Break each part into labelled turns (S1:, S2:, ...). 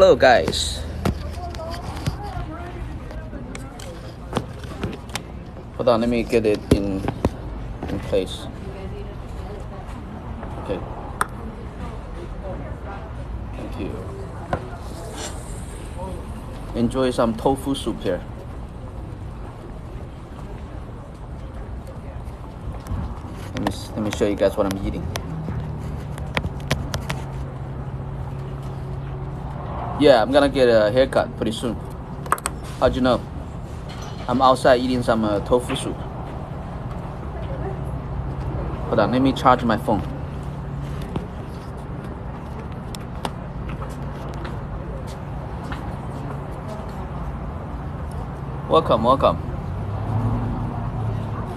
S1: Hello guys. Hold on, let me get it in place. Okay. Thank you. Enjoy some tofu soup here. Let me show you guys what I'm eating. Yeah, I'm gonna get a haircut pretty soon. How'd you know? I'm outside eating some tofu soup. Hold on, let me charge my phone. Welcome.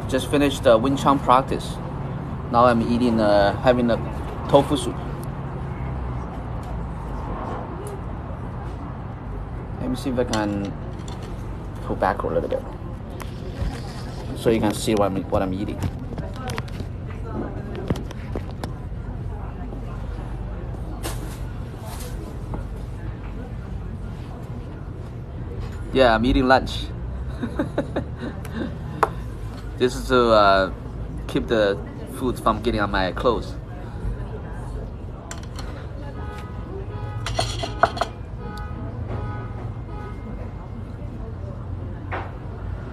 S1: Just finished the Wing Chun practice. Now I'm eating, having a tofu soup. Let me see if I can pull back a little bit so you can see what I'm eating. Yeah, I'm eating lunch. This is to keep the food from getting on my clothes.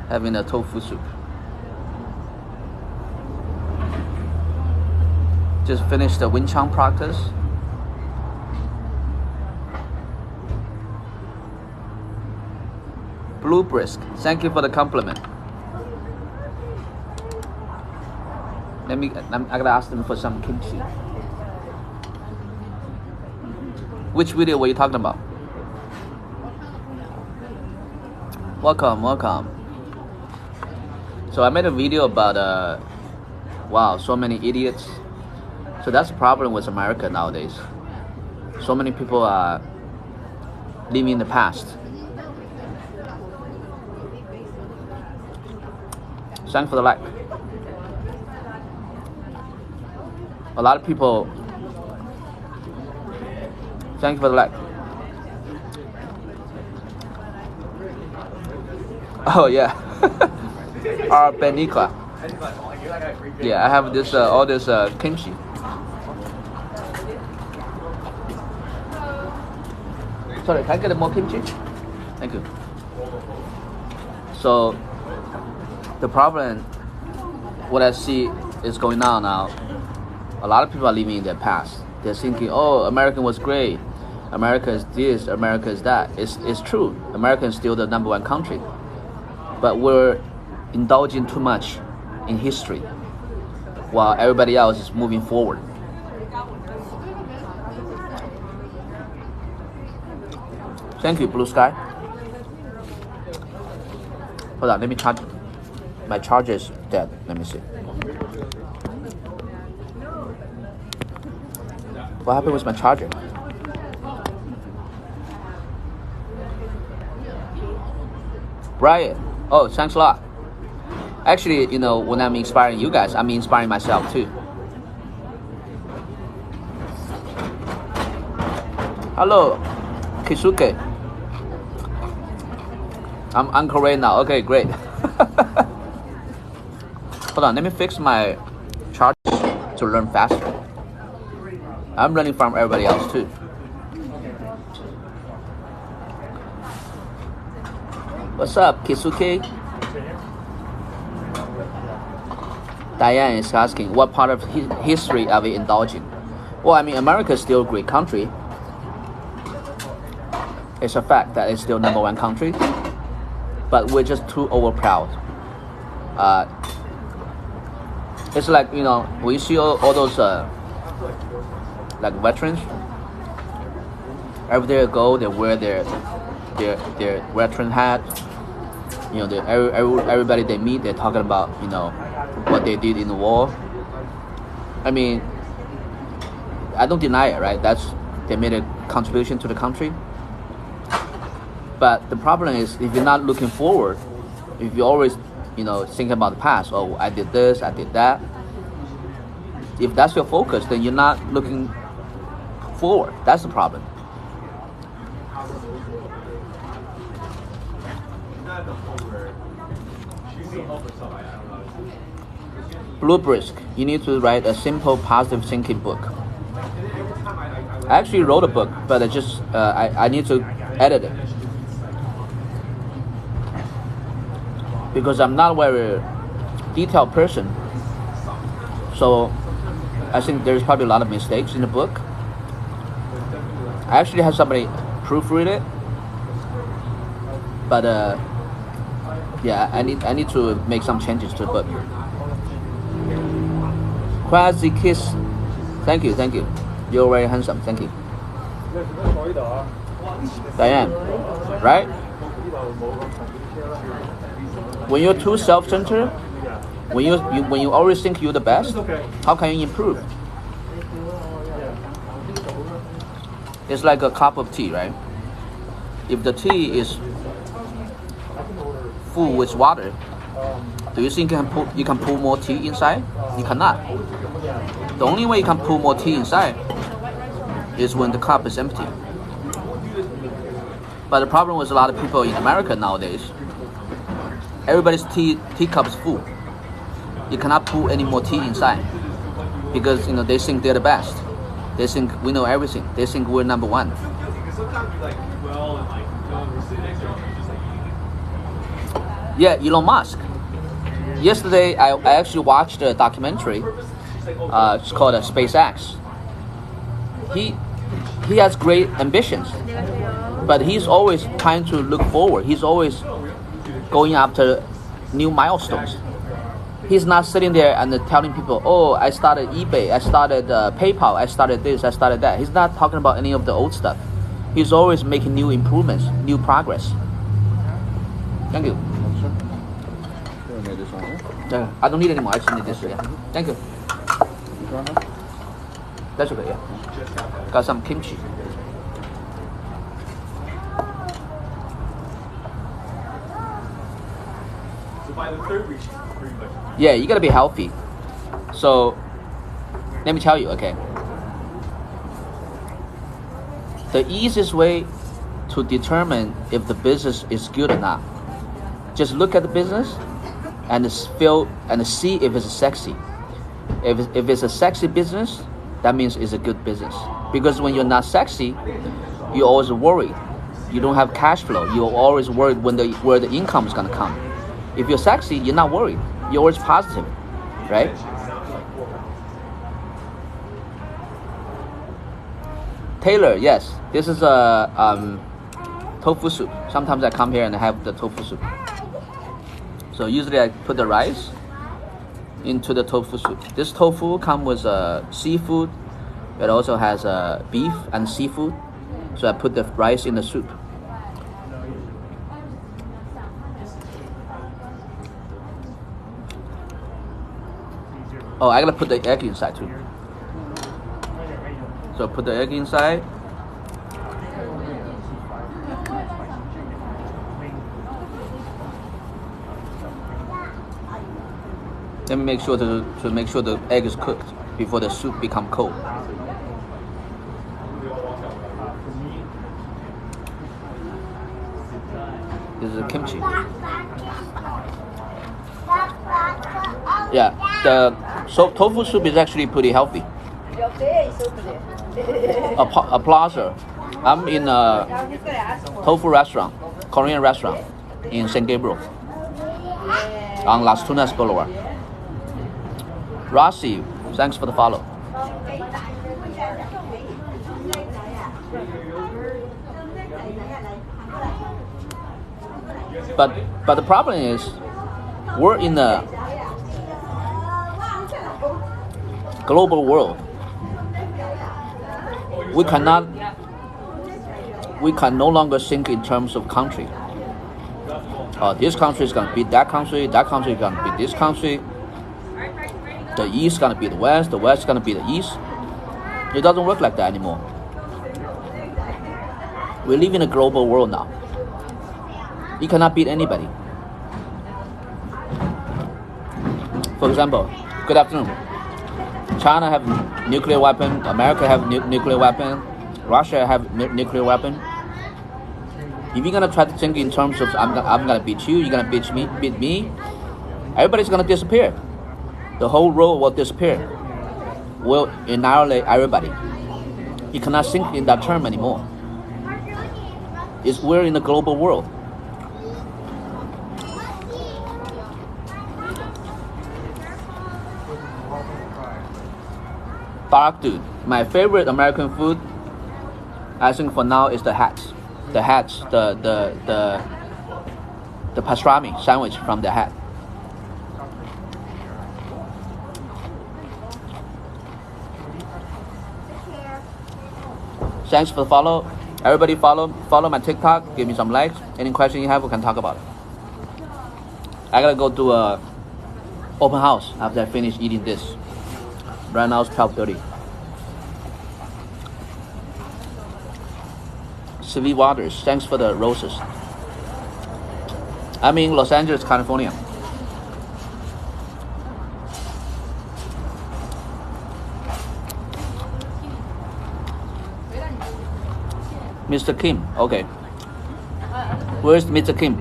S1: Having a tofu soup. Just finished the Wing Chun practice. Blue Brisk, thank you for the compliment. I gotta ask them for some kimchi. Which video were you talking about? Welcome. So I made a video about wow, so many idiots. So that's the problem with America nowadays. So many people are living in the past. Thanks for the like. A lot of people. Thank you for the like. Oh yeah. Benika. Yeah, I have this all this kimchi. Sorry, can I get more kimchi? Thank you. So the problem, what I see is going on now. A lot of people are living in their past. They're thinking, oh, America was great. America is this, America is that. It's true. America is still the #1 country. But we're indulging too much in history while everybody else is moving forward. Thank you, Blue Sky. Hold on, let me charge. My charger is dead. Let me see. What happened with my charger? Brian, oh, thanks a lot. Actually, you know, when I'm inspiring you guys, I'm inspiring myself too. Hello, Kisuke. I'm Uncle Ray now. Okay, great. Hold on, let me fix my charger to learn faster. I'm learning from everybody else too. What's up, Kisuke? Diane is asking, what part of history are we indulging? Well, I mean, America is still a great country. It's a fact that it's still #1 country, but we're just too overproud. It's like, you know, we see all those like veterans. Everywhere they go, they wear their veteran hat. You know, everybody they meet, they're talking about, you know, what they did in the war. I mean, I don't deny it, right? They made a contribution to the country. But the problem is, if you're not looking forward, if you're always, you know, thinking about the past, oh, I did this, I did that. If that's your focus, then you're not looking forward. That's the problem. Blue Brisk. You need to write a simple, positive thinking book. I actually wrote a book, but I need to edit it because I'm not a very detailed person. So I think there's probably a lot of mistakes in the book. I actually had somebody proofread it, but yeah, I need to make some changes to the book. Quasi Kiss, thank you. You're very handsome, thank you. Diane, right? When you're too self-centered, when you always think you're the best, how can you improve? It's like a cup of tea, right? If the tea is full with water, do you think you can pour more tea inside? You cannot. The only way you can pour more tea inside is when the cup is empty. But the problem with a lot of people in America nowadays, everybody's teacup is full. You cannot pour any more tea inside because they think they're the best. They think we know everything. They think we're number one. Yeah, Elon Musk. Yesterday, I actually watched a documentary. It's called SpaceX. He has great ambitions, but he's always trying to look forward. He's always going after new milestones. He's not sitting there and telling people, "Oh, I started eBay, I started PayPal, I started this, I started that." He's not talking about any of the old stuff. He's always making new improvements, new progress. Thank you. Yeah, I don't need any more. I just need this. Yeah. Thank you. That's okay. Yeah. Got some kimchi. So by the third week, pretty much. Yeah, you gotta be healthy. So let me tell you, okay. The easiest way to determine if the business is good or not, just look at the business and feel and see if it's sexy. If it's a sexy business, that means it's a good business. Because when you're not sexy, you're always worried. You don't have cash flow. You're always worried where the income is gonna come. If you're sexy, you're not worried. You're always positive, right? Taylor, yes, this is a tofu soup. Sometimes I come here and I have the tofu soup. So usually I put the rice into the tofu soup. This tofu comes with seafood. It also has beef and seafood. So I put the rice in the soup. Oh, I gotta put the egg inside too. So put the egg inside. Let me make sure to make sure the egg is cooked before the soup become cold. This is kimchi. Yeah, the tofu soup is actually pretty healthy. A plaza. I'm in a tofu restaurant, Korean restaurant in San Gabriel on Las Tunas Boulevard. Rossi, thanks for the follow. But the problem is, we're in a global world. We can no longer think in terms of country. This country is gonna beat that country is gonna beat this country. The East is gonna be the West is gonna be the East. It doesn't work like that anymore. We live in a global world now. You cannot beat anybody. For example, good afternoon. China have nuclear weapon, America have nuclear weapon, Russia have nuclear weapon. If you're gonna try to think in terms of I'm gonna beat you, you're gonna beat me, everybody's gonna disappear. the whole world will disappear, will annihilate everybody. You cannot think in that term anymore. We're in a global world. Bark dude, my favorite American food, I think for now is the hats. The pastrami sandwich from the hat. Thanks for the follow. Everybody follow my TikTok. Give me some likes. Any question you have, we can talk about it. I gotta go to a open house after I finish eating this. Right now it's 12:30. Sweet Waters, thanks for the roses. I'm in Los Angeles, California. Mr. Kim, okay. Where's Mr. Kim?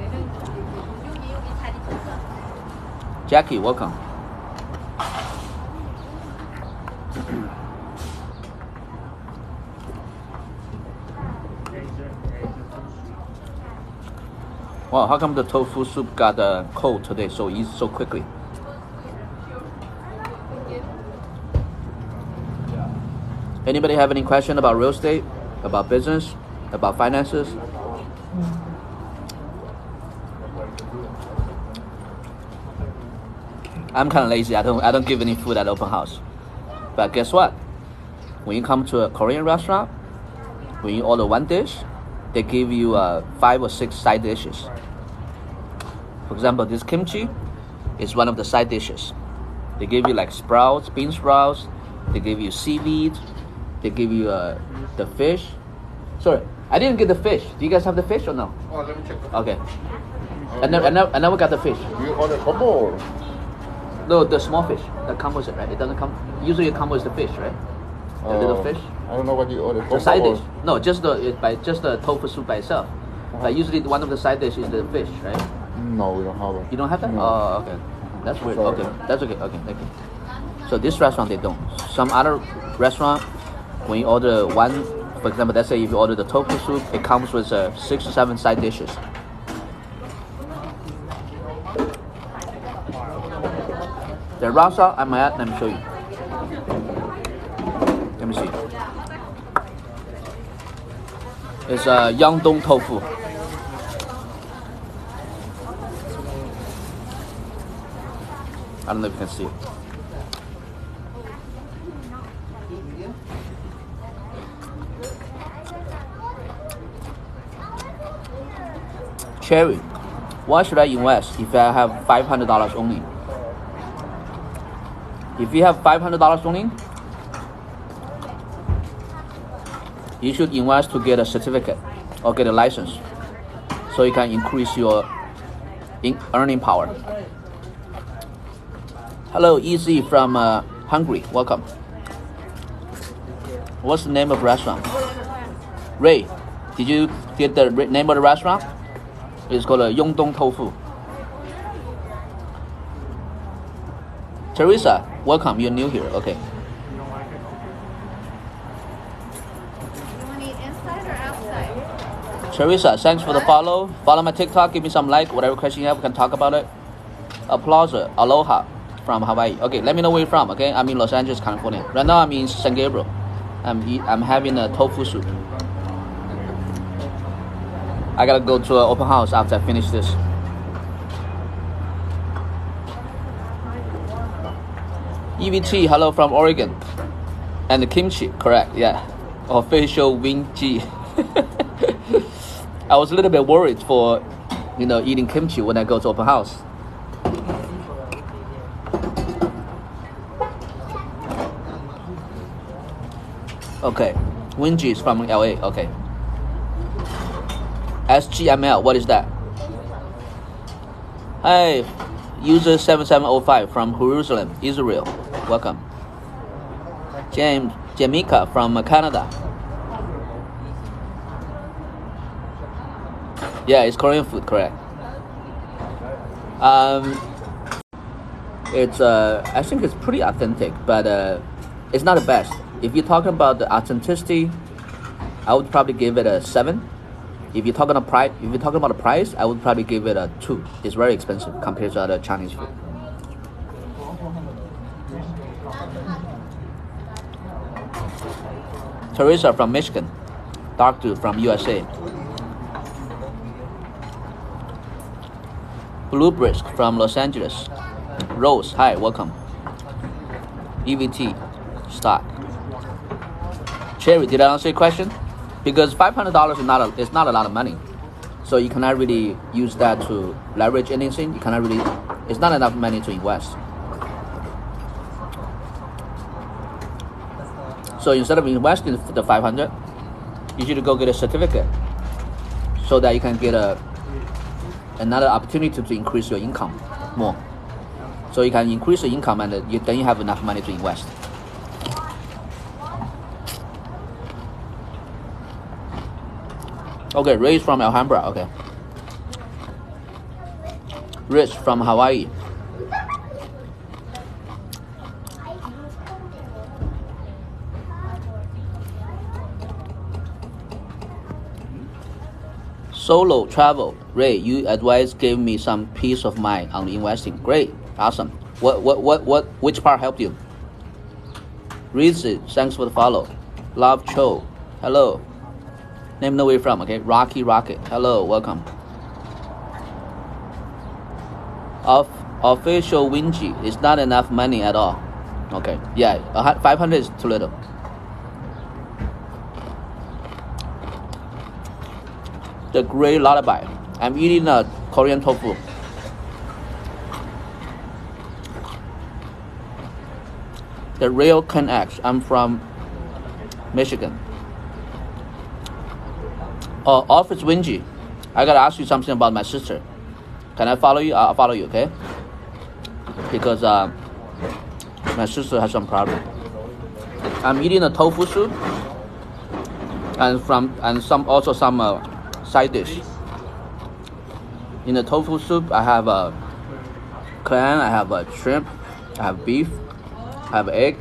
S1: Jackie, welcome. Wow, how come the tofu soup got cold today so easy, so quickly? Anybody have any question about real estate, about business, about finances? I'm kind of lazy. I don't give any food at open house. But guess what? When you come to a Korean restaurant, when you order one dish, they give you 5 or 6 side dishes. For example, this kimchi is one of the side dishes. They give you like sprouts, bean sprouts. They give you seaweed. They give you the fish. Sorry, I didn't get the fish. Do you guys have the fish or no?
S2: Oh, let me check.
S1: Okay. I never got the fish.
S2: You order combo or?
S1: No, the small fish. That comes with it, right? It doesn't come. Usually it comes with the fish, right? The little fish.
S2: I don't know what you order.
S1: The side dish. No, just the tofu soup by itself. But usually one of the side dish is the fish, right?
S2: No, we don't have it.
S1: You don't have that?
S2: No.
S1: Oh, okay. That's weird.
S2: Sorry.
S1: Okay, that's okay. Okay, thank you. So this restaurant they don't. Some other restaurant, when you order one, for example, let's say if you order the tofu soup, it comes with 6 or 7 side dishes. The rasa I'm at, let me show you. Let me see. It's Yangdong tofu. I don't know if you can see it. Cherry, why should I invest if I have $500 only? If you have $500 only, you should invest to get a certificate or get a license so you can increase your earning power. Hello, Easy from Hungary. Welcome. What's the name of the restaurant? Ray, did you get the name of the restaurant? It's called Yongdong Tofu. Teresa, welcome. You're new here. Okay.
S3: You want to eat inside or outside?
S1: Teresa, thanks for the follow. Follow my TikTok. Give me some like. Whatever question you have, we can talk about it. Applause. Aloha from Hawaii. Okay, let me know where you're from. Okay, I'm in Los Angeles, California. Right now, I'm in San Gabriel. I'm having a tofu soup. I gotta go to an open house after I finish this. EVT, hello from Oregon. And the kimchi, correct, yeah. Official Wing G. I was a little bit worried for, eating kimchi when I go to open house. Okay, Wing G is from LA, okay. SGML, what is that? Hi, user 7705 from Jerusalem, Israel. Welcome. Jamaica from Canada. Yeah, it's Korean food, correct. It's I think it's pretty authentic, but it's not the best. If you're talking about the authenticity, I would probably give it a 7. If you're talking about the price, I would probably give it a 2. It's very expensive compared to other Chinese food. Teresa from Michigan, Doctor from USA. Blue Brisk from Los Angeles. Rose, hi, welcome. EVT, stock. Cherry, did I answer your question? Because $500 is not a lot of money, so you cannot really use that to leverage anything. It's not enough money to invest. So instead of investing the 500, you should go get a certificate, so that you can get another opportunity to increase your income more. So you can increase the income, and then you have enough money to invest. Okay, Ray is from Alhambra. Okay. Rich from Hawaii. Solo travel. Ray, you advice gave me some peace of mind on investing. Great, awesome. Which part helped you? Reese, thanks for the follow. Love Cho, hello. Name know where you're from, okay? Rocky Rocket, hello, welcome. Official Wingy, it's not enough money at all. Okay, yeah, 500 is too little. The Great Lullaby. I'm eating Korean tofu. The Real Ken X. I'm from Michigan. Oh, Office Wingy. I gotta ask you something about my sister. Can I follow you? I'll follow you, okay? Because my sister has some problem. I'm eating a tofu soup and some side dish. In the tofu soup, I have a clam, I have a shrimp, I have beef, I have egg.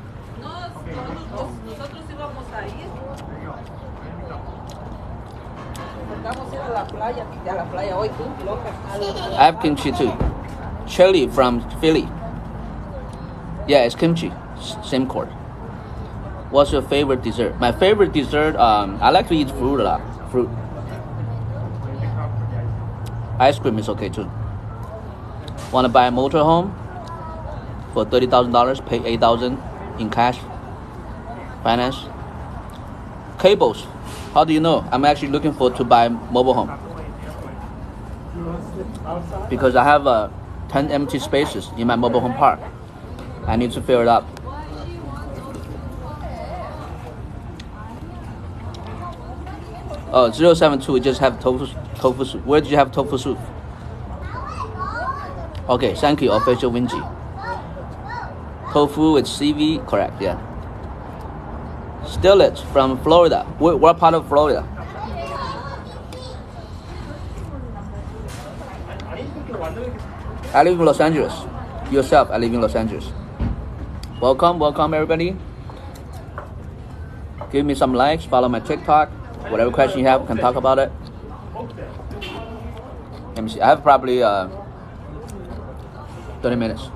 S1: I have kimchi too. Chili from Philly. Yeah, it's kimchi. Same chord. What's your favorite dessert? My favorite dessert, I like to eat fruit a lot. Fruit. Ice cream is okay too. Want to buy a motorhome for $30,000? Pay $8,000 in cash. Finance. Cables. How do you know? I'm actually looking to buy a mobile home because I have 10 empty spaces in my mobile home park. I need to fill it up. Oh, 072, we just have tofu soup. Where did you have tofu soup? Okay, thank you, Official Wingy. Tofu with CV, correct, yeah. Stillet from Florida. What part of Florida? I live in Los Angeles. Yourself, I live in Los Angeles. Welcome everybody. Give me some likes, follow my TikTok. Whatever question you have, we can talk about it. Let me see. I have probably 30 minutes.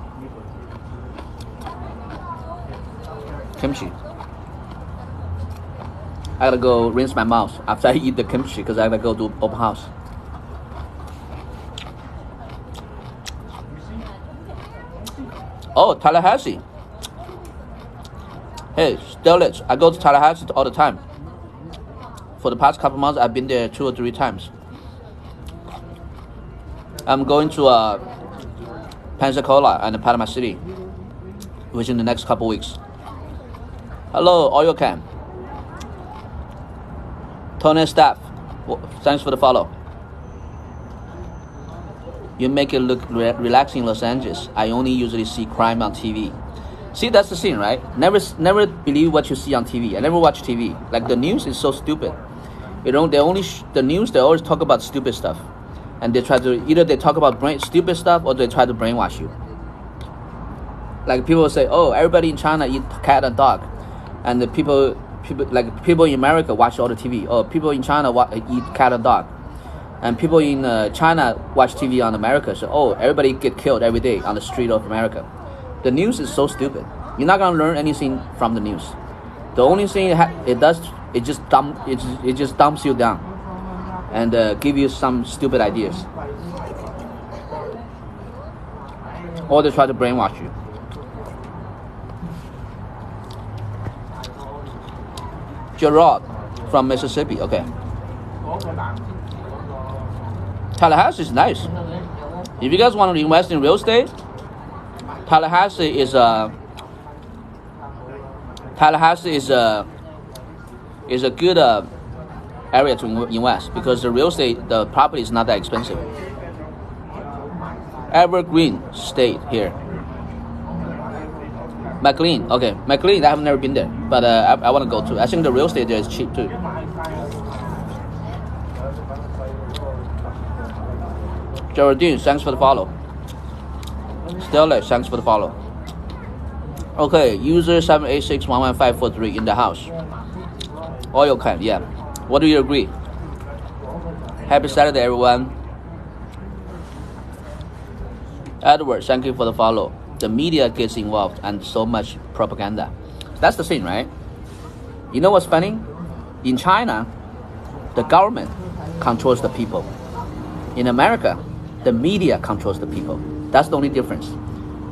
S1: Kimchi. I gotta go rinse my mouth after I eat the kimchi because I gotta go to open house. Oh, Tallahassee. Hey, Stellage. I go to Tallahassee all the time. For the past couple months, I've been there 2 or 3 times. I'm going to Pensacola and Panama City within the next couple weeks. Hello, Oil Cam. Tony Staff, thanks for the follow. You make it look relaxing in Los Angeles. I only usually see crime on TV. See, that's the thing, right? Never believe what you see on TV. I never watch TV. Like the news is so stupid. You know, they always talk about stupid stuff, and they try to either they talk about stupid stuff or they try to brainwash you. like people say, oh, everybody in China eat cat and dog, and the people in America watch all the TV. Oh, people in China eat cat and dog, and people in China watch TV on America. So, oh, everybody get killed every day on the street of America. The news is so stupid. You're not gonna learn anything from the news. The only thing it does, it just dumps you down, and give you some stupid ideas, or they try to brainwash you. Gerard from Mississippi. Okay. Tallahassee is nice. If you guys want to invest in real estate, Tallahassee is a good area to invest because the real estate, the property is not that expensive. Evergreen State here. McLean, okay. McLean, I have never been there, but I want to go too. I think the real estate there is cheap too. Geraldine, thanks for the follow. Stella, thanks for the follow. Okay, user 7861153 in the house. Oil can, yeah. What do you agree? Happy Saturday, everyone. Edward, thank you for the follow. The media gets involved and so much propaganda. That's the thing, right? You know what's funny? In China, the government controls the people. In America, the media controls the people. That's the only difference.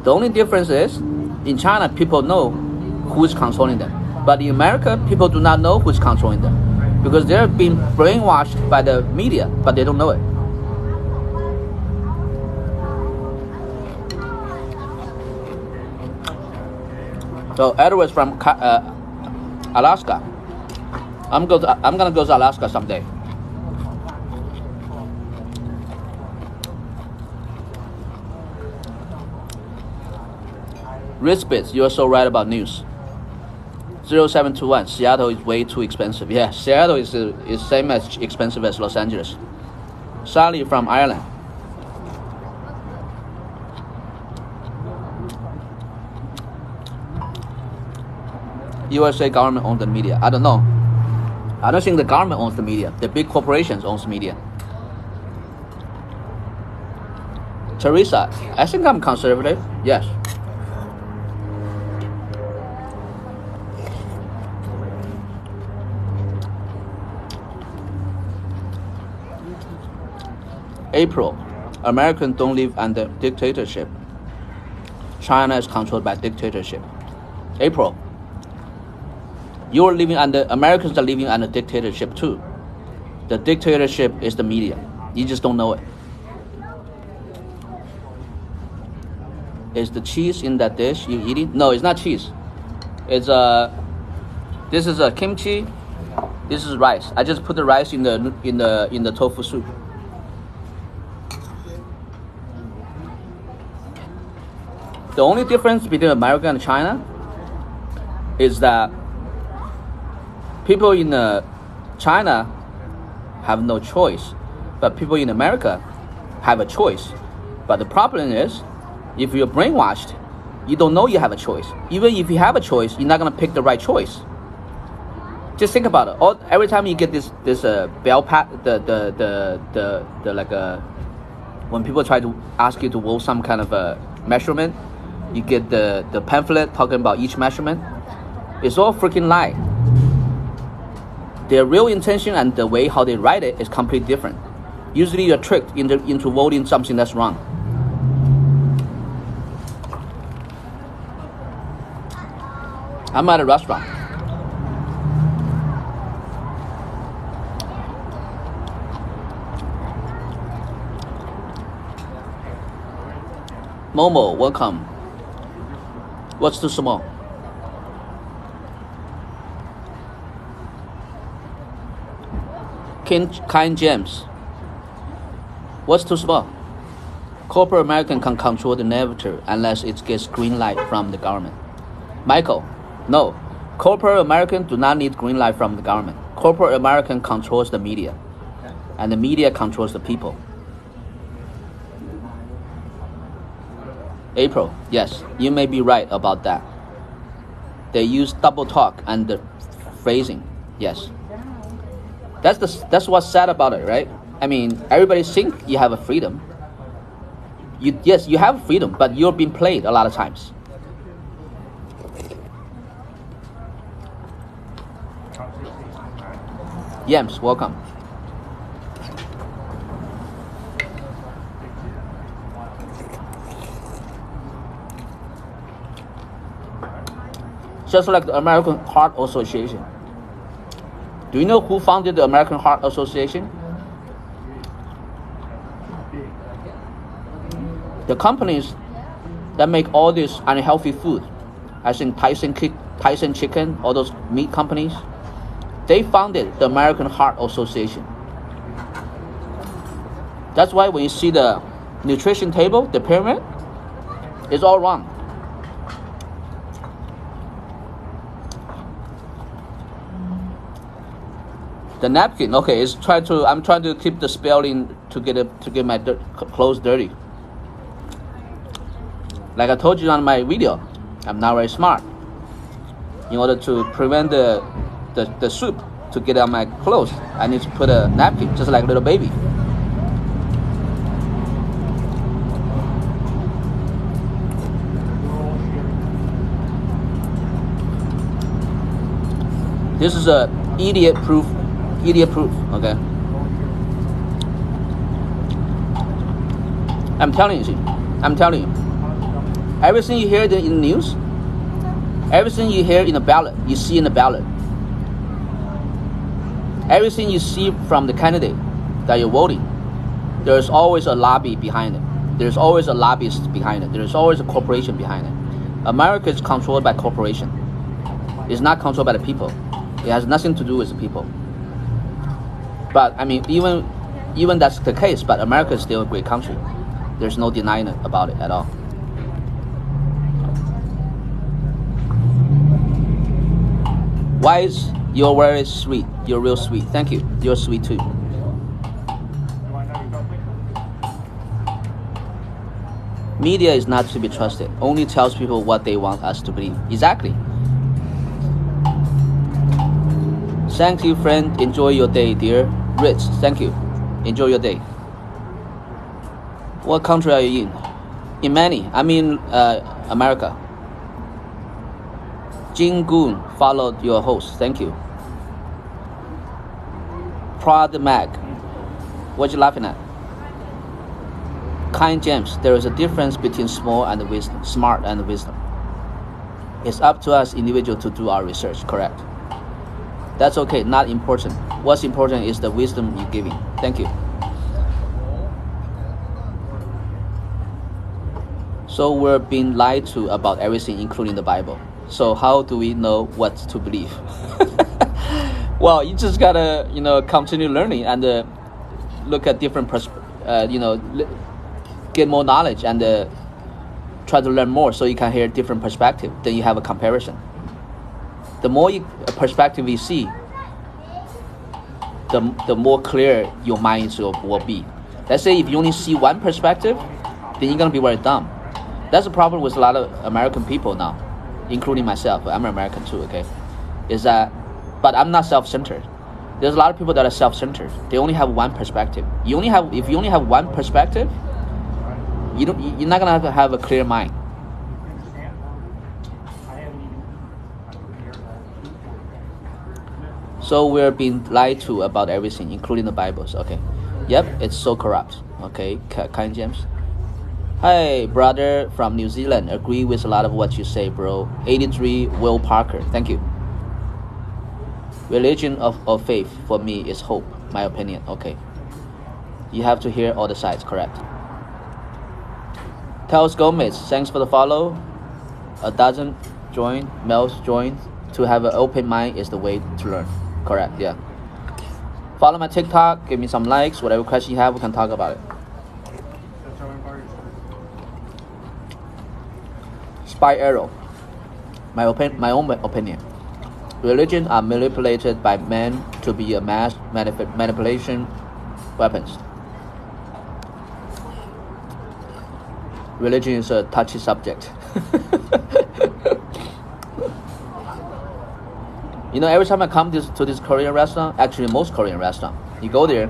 S1: The only difference is, in China, people know who is controlling them. But in America, people do not know who is controlling them because they're being brainwashed by the media, but they don't know it. So Edward's from Alaska. I'm gonna go to Alaska someday. Rispits, you are so right about news. 0721, Seattle is way too expensive. Yeah, Seattle is same as expensive as Los Angeles. Sally from Ireland. USA government owns the media. I don't know. I don't think the government owns the media. The big corporations owns the media. Teresa, I think I'm conservative. Yes. April, Americans don't live under dictatorship. China is controlled by dictatorship. April, Americans are living under dictatorship too. The dictatorship is the media. You just don't know it. Is the cheese in that dish you eating? No, it's not cheese. It's this is a kimchi. This is rice. I just put the rice in the tofu soup. The only difference between America and China is that people in China have no choice, but people in America have a choice. But the problem is, if you're brainwashed, you don't know you have a choice. Even if you have a choice, you're not gonna pick the right choice. Just think about it. Every time you get this bell pat, when people try to ask you to vote some kind of a measurement, you get the pamphlet talking about each measurement. It's all freaking lie. Their real intention and the way how they write it is completely different. Usually you're tricked into voting something that's wrong. I'm at a restaurant. Momo, welcome. What's too small? Kind James. What's too small? Corporate American can control the narrative unless it gets green light from the government. Michael, no. Corporate American do not need green light from the government. Corporate American controls the media, and the media controls the people. April, yes, you may be right about that. They use double talk and the phrasing. Yes, that's what's sad about it, right? I mean, everybody think you have a freedom. Yes, you have freedom, but you're being played a lot of times. Yams, welcome. Just like the American Heart Association. Do you know who founded the American Heart Association? The companies that make all this unhealthy food, I think Tyson Chicken, all those meat companies, they founded the American Heart Association. That's why when you see the nutrition table, the pyramid, it's all wrong. The napkin, okay, I'm trying to keep the spelling to get my clothes dirty. Like I told you on my video, I'm not very smart. In order to prevent the soup to get on my clothes, I need to put a napkin, just like a little baby. This is a idiot proof, okay? I'm telling you. Everything you hear in the news, everything you hear in the ballot, you see in the ballot. Everything you see from the candidate that you're voting, there's always a lobby behind it. There's always a lobbyist behind it. There's always a corporation behind it. America is controlled by corporation. It's not controlled by the people. It has nothing to do with the people. But I mean, even that's the case, but America is still a great country. There's no denying about it at all. Wise, you're very sweet. You're real sweet. Thank you. You're sweet too. Media is not to be trusted. Only tells people what they want us to believe. Exactly. Thank you, friend. Enjoy your day, dear. Rich, thank you. Enjoy your day. What country are you in? In many. I'm in America. Jin Goon followed your host. Thank you. Prod Mag. What you laughing at? Kind James. There is a difference between smart and wisdom. It's up to us individual to do our research. Correct. That's okay. Not important. What's important is the wisdom you're giving. Thank you. So we're being lied to about everything, including the Bible. So how do we know what to believe? Well, you just gotta, continue learning and look at different get more knowledge and try to learn more so you can hear different perspective. Then you have a comparison. The more perspective you see, the more clear your mind will be. Let's say if you only see one perspective, then you're gonna be very dumb. That's the problem with a lot of American people now, including myself. I'm American too, okay? But I'm not self-centered. There's a lot of people that are self-centered. They only have one perspective. If you only have one perspective, you're not gonna have a clear mind. So we're being lied to about everything, including the Bibles. Okay. Yep, it's so corrupt. Okay, kind James. Hi, brother from New Zealand. Agree with a lot of what you say, bro. 83, Will Parker. Thank you. Religion of faith for me is hope. My opinion. Okay. You have to hear all the sides. Correct. Tells Gomez. Thanks for the follow. A dozen join. Mel's join. To have an open mind is the way to learn. Correct. Yeah. Follow my TikTok. Give me some likes. Whatever question you have, we can talk about it. Spy arrow. My own opinion. Religion are manipulated by men to be a mass manipulation weapons. religion is a touchy subject. You know, every time I come to this Korean restaurant, actually most Korean restaurant, you go there,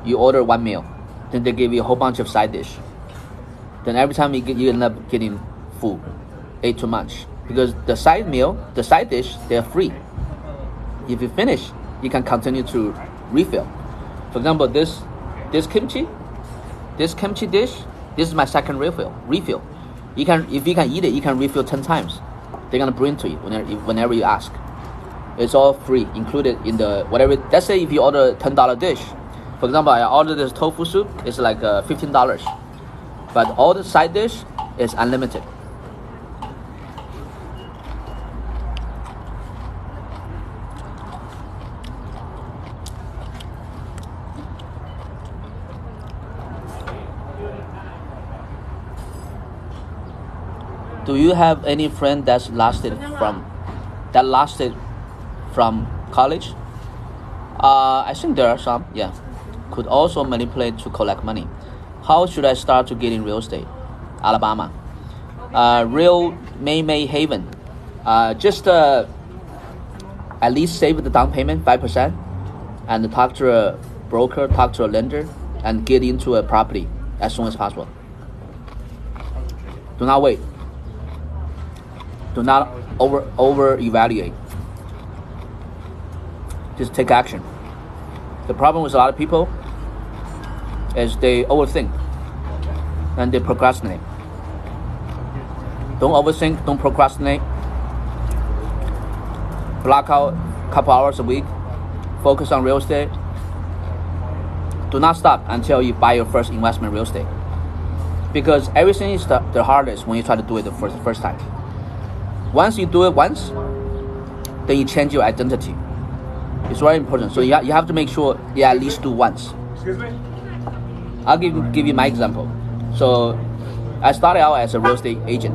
S1: you order one meal, then they give you a whole bunch of side dish. Then every time you end up getting full, ate too much, because the side dish, they're free. If you finish, you can continue to refill. For example, this kimchi dish, this is my second refill. You can, if you can eat it, you can refill 10 times. They're gonna bring to you whenever you ask. It's all free, included in the whatever. Let's say if you order a $10 dish, for example, I ordered this tofu soup. It's like $15, but all the side dish is unlimited. Do you have any friend that lasted from college? I think there are some. Yeah, could also manipulate to collect money. How should I start to get in real estate? Alabama, real May haven. Just at least save the down payment 5%, and talk to a broker, talk to a lender, and get into a property as soon as possible. Do not wait. Do not over evaluate. Just take action. The problem with a lot of people is they overthink and they procrastinate. Don't overthink, don't procrastinate. Block out a couple hours a week. Focus on real estate. Do not stop until you buy your first investment real estate. Because everything is the hardest when you try to do it the first time. Once you do it once, then you change your identity. It's very important. So you have to make sure you at least do once.
S4: Excuse me?
S1: I'll give you my example. So I started out as a real estate agent.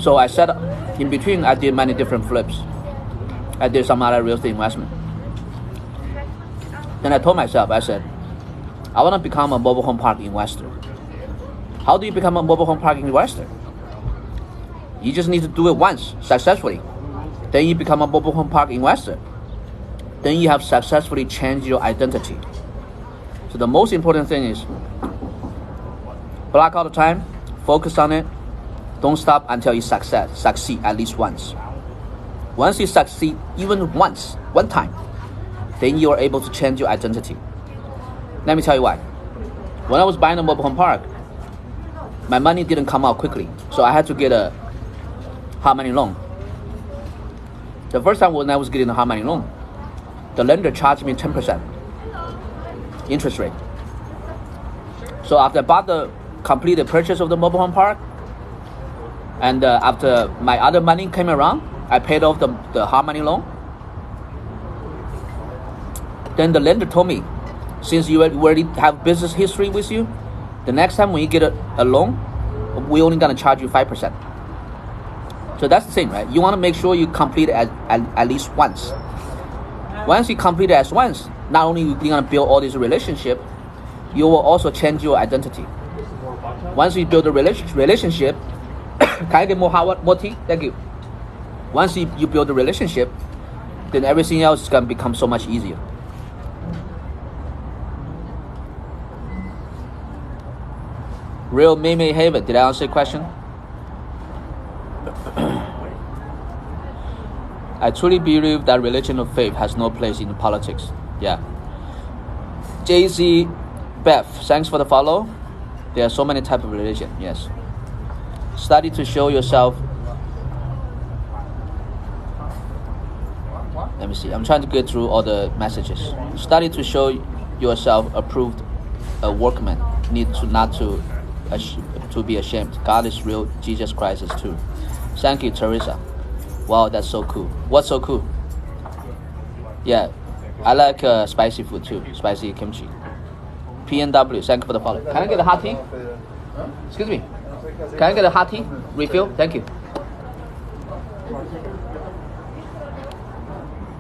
S1: So I set up, in between I did many different flips. I did some other real estate investment. Then I told myself, I said, I want to become a mobile home park investor. How do you become a mobile home park investor? You just need to do it once successfully. Then you become a mobile home park investor. Then you have successfully changed your identity. So the most important thing is block out the time, focus on it. Don't stop until you succeed at least once. Once you succeed even once, one time, then you are able to change your identity. Let me tell you why. When I was buying a mobile home park, my money didn't come out quickly, so I had to get a hard money loan. The first time when I was getting a hard money loan, the lender charged me 10% interest rate. So after I bought the completed purchase of the mobile home park, and after my other money came around, I paid off the hard money loan. Then the lender told me, since you already have business history with you, the next time when you get a loan, we're only gonna charge you 5%. So that's the thing, right? You wanna make sure you complete it at least once. Once you complete it as once, not only you're gonna build all this relationship, you will also change your identity. Once you build a relationship, can I get more tea? Thank you. Once you build a relationship, then everything else is gonna become so much easier. Real May Haven, did I answer your question? I truly believe that religion or faith has no place in politics. Yeah. JZ Beth, thanks for the follow. There are so many types of religion, yes. Study to show yourself. Let me see, I'm trying to get through all the messages. Study to show yourself approved a workman, need to not to be ashamed. God is real, Jesus Christ is too. Thank you, Teresa. Wow, that's so cool. What's so cool? Yeah, I like spicy food too, spicy kimchi. PNW, thank you for the follow. Can I get a hot tea? Excuse me. Can I get a hot tea refill? Thank you.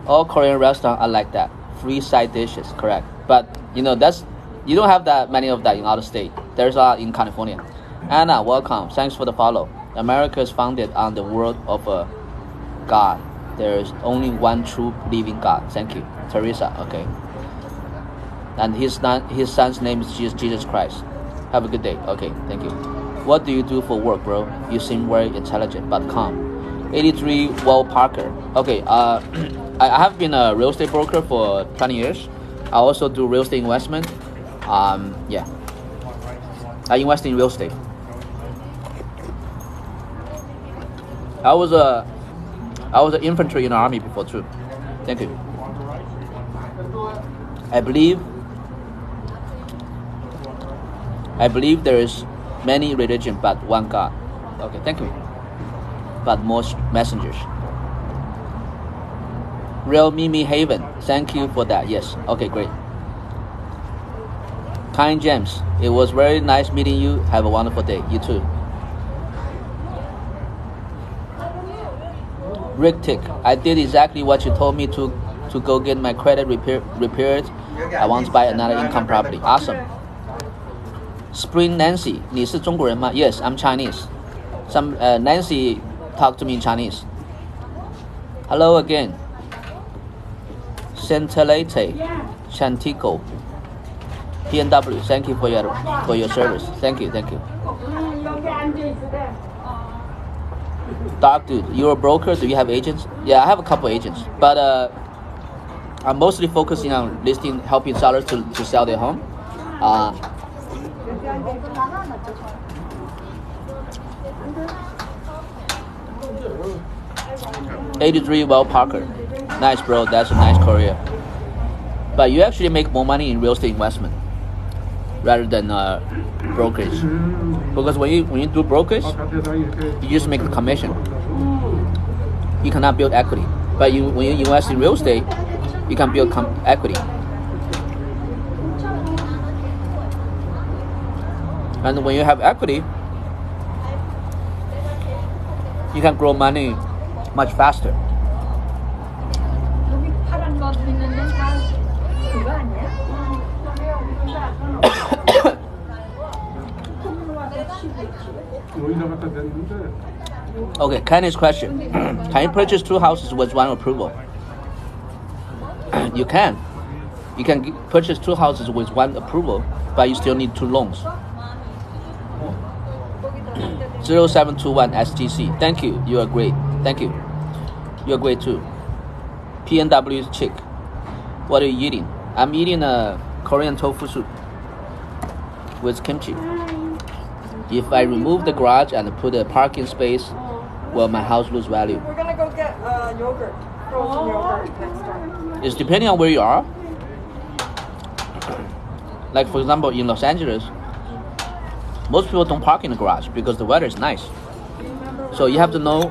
S1: All Korean restaurants are like that. Free side dishes, correct. But you know, that's You don't have that many of that in other state. There's in California. Anna, welcome. Thanks for the follow. America is founded on the word of God. There is only one true living God. Thank you. Teresa, okay. And his son's name is Jesus Christ. Have a good day. Okay, thank you. What do you do for work, bro? You seem very intelligent, but calm. 83 Wall Parker. Okay, I have been a real estate broker for 20 years. I also do real estate investment. Yeah. I invest in real estate. I was an infantry in the army before too. Thank you. I believe there is many religions but one God. Okay, thank you. But most messengers. Real Mimi Haven. Thank you for that. Yes. Okay, great. Kind James. It was very nice meeting you. Have a wonderful day. You too. Rick Tick. I did exactly what you told me to go get my credit repaired. I want to buy another income property. Awesome. Spring Nancy. 你是中国人吗? Yes, I'm Chinese. Some Nancy talked to me in Chinese. Hello again. Centellate Chantico. PNW. Thank you for your service. Thank you. Dark dude, you're a broker. Do you have agents? Yeah, I have a couple agents, but I'm mostly focusing on helping sellers to sell their home. 83 Well Parker. Nice, bro. That's a nice career. But you actually make more money in real estate investment rather than brokerage. Because when you do brokerage, you just make a commission. You cannot build equity. But when you invest in real estate, you can build equity. And when you have equity, you can grow money much faster. Okay, Kenny's question. Can you purchase 2 houses with 1 approval? You can. You can purchase 2 houses with 1 approval, but you still need 2 loans. 0721 SGC. Thank you. You are great. Thank you. You are great too. PNW chick. What are you eating? I'm eating a Korean tofu soup with kimchi. If I remove the garage and put a parking space, will my house lose value?
S3: We're gonna go get yogurt, frozen yogurt next time.
S1: It's depending on where you are. Like for example, in Los Angeles, most people don't park in the garage because the weather is nice. So you have to know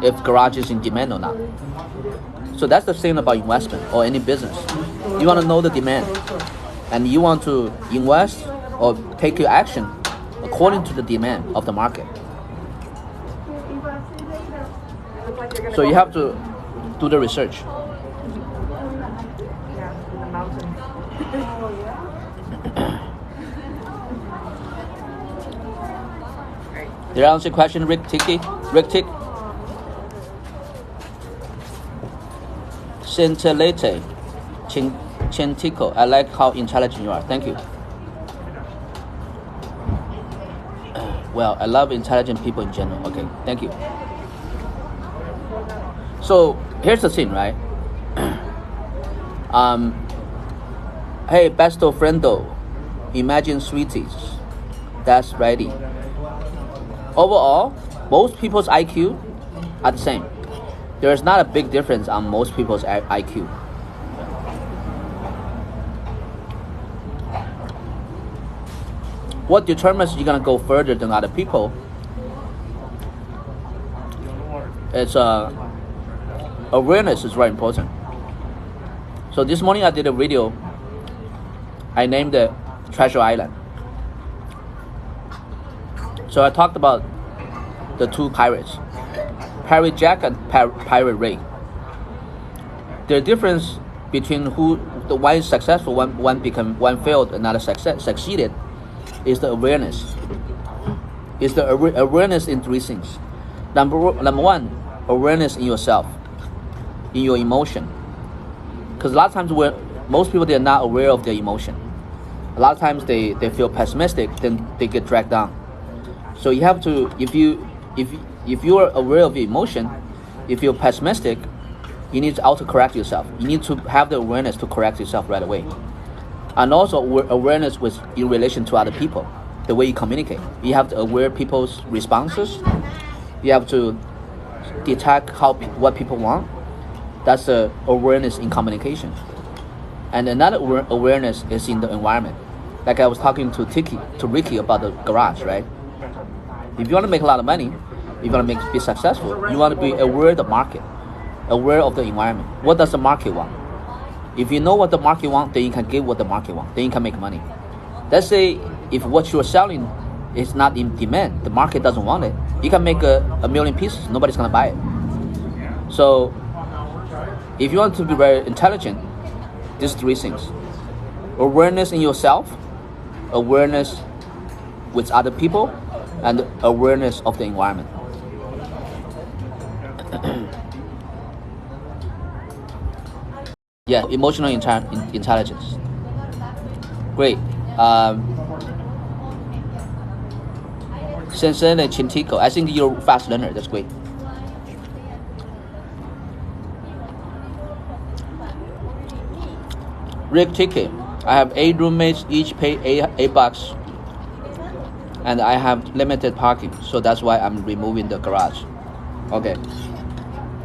S1: if garage is in demand or not. So that's the same about investment or any business. You want to know the demand, and you want to invest or take your action according to the demand of the market. So you have to do the research. Did I answer your question, Rick Tick? Scintillate Chintico. I like how intelligent you are. Thank you. Well, I love intelligent people in general. Okay, thank you. So here's the thing, right? Hey, besto friendo, imagine sweeties. That's ready. Overall, most people's IQ are the same. There is not a big difference on most people's IQ. What determines you're gonna go further than other people? It's awareness is very important. So this morning I did a video. I named it Treasure Island. So I talked about the 2 pirates, Pirate Jack and Pirate Ray. The difference between the one is successful, one failed, another succeeded, is the awareness. It's the awareness in three things. Number one, awareness in yourself, in your emotion. Because a lot of times most people, they're not aware of their emotion. A lot of times they feel pessimistic, then they get dragged down. So you have to, if you are aware of your emotion, if you're pessimistic, you need to auto-correct yourself. You need to have the awareness to correct yourself right away. And also awareness in relation to other people, the way you communicate. You have to aware people's responses. You have to detect what people want. That's the awareness in communication. And another awareness is in the environment. Like I was talking to Ricky about the garage, right? If you want to make a lot of money, if you want to be successful, you want to be aware of the market, aware of the environment. What does the market want? If you know what the market wants, then you can give what the market wants. Then you can make money. Let's say if what you're selling is not in demand, the market doesn't want it, you can make a million pieces. Nobody's going to buy it. So if you want to be very intelligent, these three things: awareness in yourself, awareness with other people, and awareness of the environment. Yeah, emotional intelligence. Great. Sensen and Chintico, I think you're a fast learner. That's great. Rick Ticket, I have 8 roommates, each pay $8, and I have limited parking, so that's why I'm removing the garage. Okay.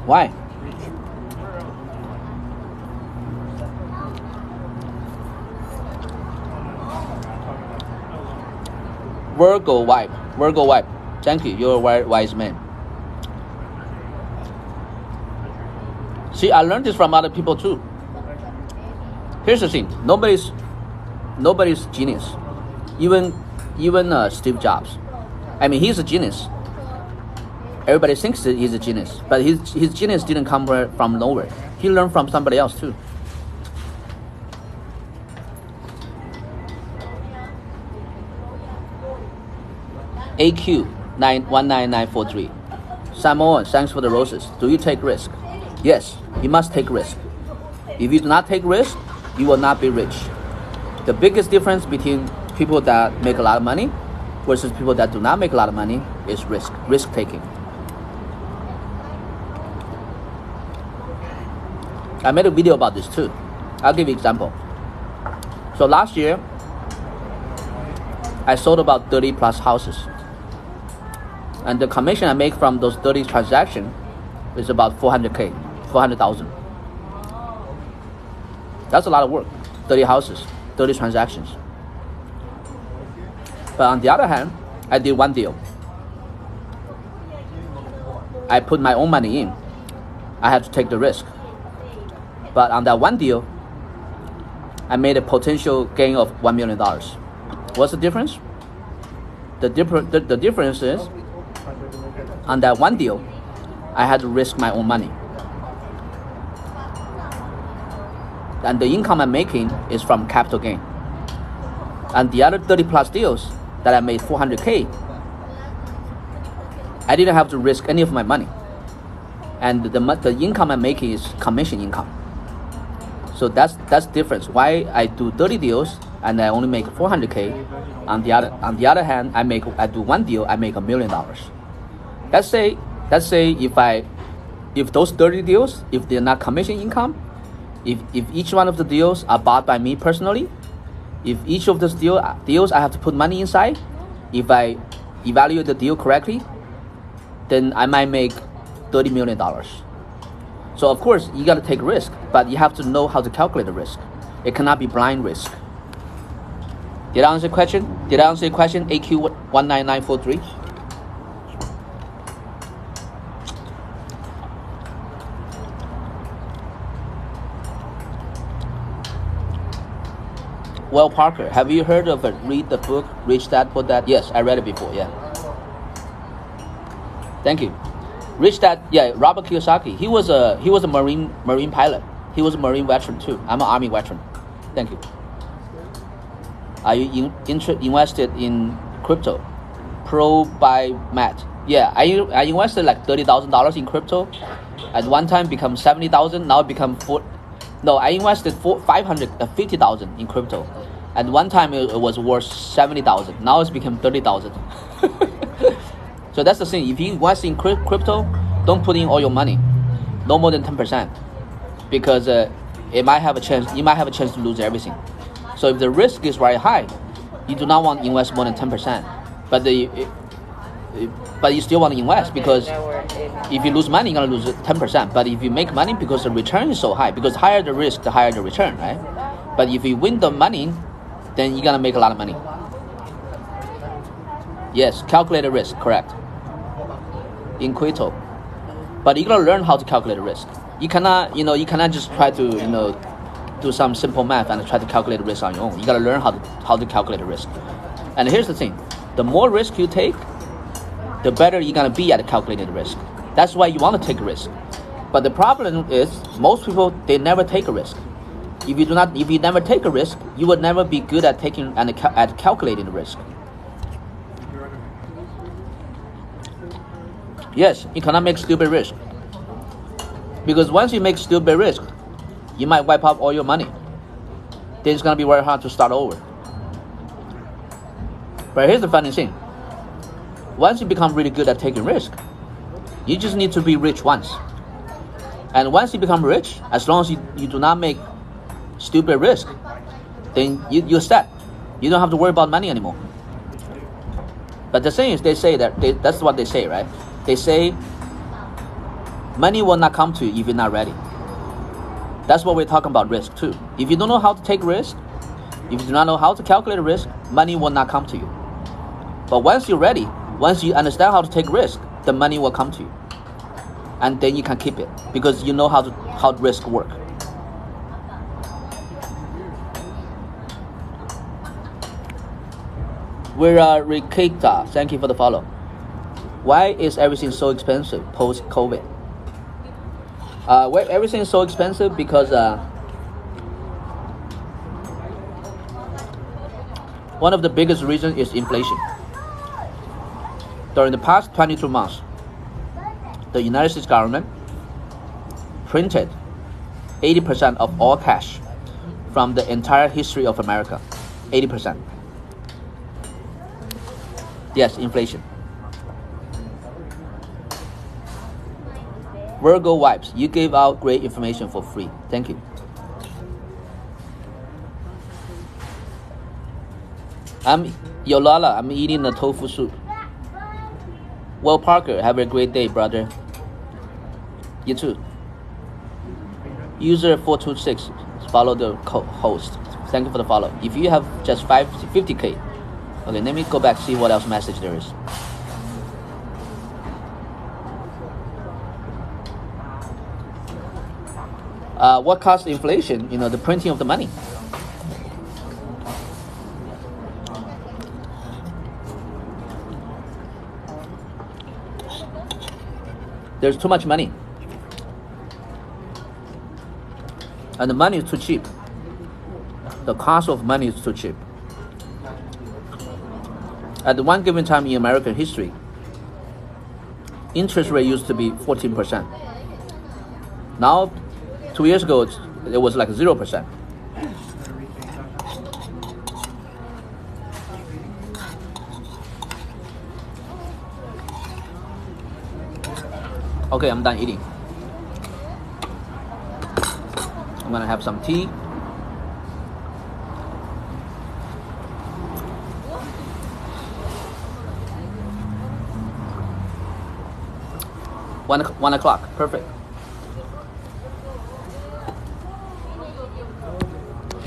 S1: Why? Virgo wife. Thank you. You're a wise man. See, I learned this from other people too. Here's the thing: nobody's genius. Even Steve Jobs. I mean, he's a genius. Everybody thinks that he's a genius, but his genius didn't come from nowhere. He learned from somebody else too. AQ 19943. Samoan, thanks for the roses. Do you take risk? Yes, you must take risk. If you do not take risk, you will not be rich. The biggest difference between people that make a lot of money versus people that do not make a lot of money is risk taking. I made a video about this too. I'll give you an example. So last year, I sold about 30 plus houses. And the commission I make from those 30 transactions is about 400,000. That's a lot of work. 30 houses, 30 transactions. But on the other hand, I did one deal. I put my own money in. I had to take the risk. But on that one deal, I made a potential gain of $1 million. What's the difference? The difference is, on that one deal, I had to risk my own money. And the income I'm making is from capital gain. And the other 30 plus deals that I made 400K, I didn't have to risk any of my money. And the income I'm making is commission income. So that's the difference. Why I do 30 deals and I only make 400K. On the other hand, I do one deal, I make $1 million. Let's say if those 30 deals, if they're not commission income, if each one of the deals are bought by me personally, if each of those deals I have to put money inside, if I evaluate the deal correctly, then I might make $30 million. So of course you got to take risk, but you have to know how to calculate the risk. It cannot be blind risk. Did I answer your question? AQ 19943. Well, Parker, have you heard of it? Read the book, Rich Dad, Poor Dad? Yes, I read it before, yeah. Thank you. Rich Dad, yeah, Robert Kiyosaki. He was a marine pilot. He was a Marine veteran too. I'm an Army veteran. Thank you. Are you invested in crypto? Pro by Matt. Yeah, I invested like $30,000 in crypto. At one time, become 70,000. Now it become four. No, I invested 550,000 in crypto. At one time, it was worth 70,000. Now it's become 30,000. So that's the thing. If you invest in crypto, don't put in all your money, no more than 10%, because it might have a chance. You might have a chance to lose everything. So if the risk is very high, you do not want to invest more than 10%. But you still want to invest, because if you lose money, you're gonna lose 10%. But if you make money, because the return is so high, because higher the risk, the higher the return, right? But if you win the money, then you're gonna make a lot of money. Yes, calculated risk, correct. In crypto, but you gotta learn how to calculate the risk. You cannot just try to do some simple math and try to calculate the risk on your own. You gotta learn how to calculate the risk. And here's the thing: the more risk you take, the better you're gonna be at calculating the risk. That's why you want to take a risk. But the problem is, most people, they never take a risk. If you never take a risk, you would never be good at taking and at calculating the risk. Yes, you cannot make stupid risk, because once you make stupid risk, you might wipe out all your money. Then it's gonna be very hard to start over. But here's the funny thing: once you become really good at taking risk, you just need to be rich once. And once you become rich, as long as you do not make stupid risk, then you're set. You don't have to worry about money anymore. But the thing is, they say that's what they say, right? They say money will not come to you if you're not ready. That's what we're talking about risk too. If you don't know how to take risk, if you do not know how to calculate risk, money will not come to you. But once you're ready, once you understand how to take risk, the money will come to you. And then you can keep it, because you know how risk work. We're Rikita, thank you for the follow. Why is everything so expensive post-COVID? Everything is so expensive because one of the biggest reasons is inflation. During the past 22 months, the United States government printed 80% of all cash from the entire history of America. 80%. Yes, inflation. Virgo Wipes, you gave out great information for free. Thank you. I'm Yolala. I'm eating the tofu soup. Well, Parker, have a great day, brother. You too. User 426, follow the host. Thank you for the follow. If you have just 50K, okay, let me go back see what else message there is. What caused inflation? The printing of the money. There's too much money, and the money is too cheap. The cost of money is too cheap. At one given time in American history, interest rate used to be 14%. Now, 2 years ago, it was like 0%. Okay, I'm done eating. I'm gonna have some tea. One o'clock, perfect.